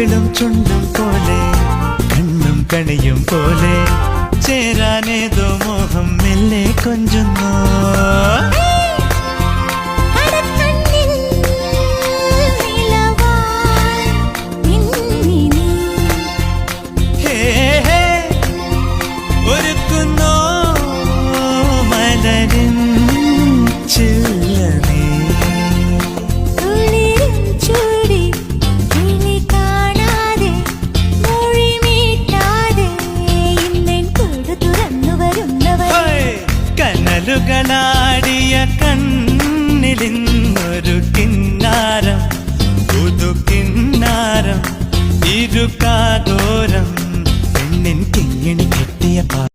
കവിളും ചുണ്ടും പോലെ കണ്ണും കണിയും പോലെ ചേരാനേതോ മോഹം മെല്ലെ കൊഞ്ചുന്നു. ഒരുക്കുന്നോ മലരിൻ ചില്ലനേ കനലുകളാടിയ കണ്ണ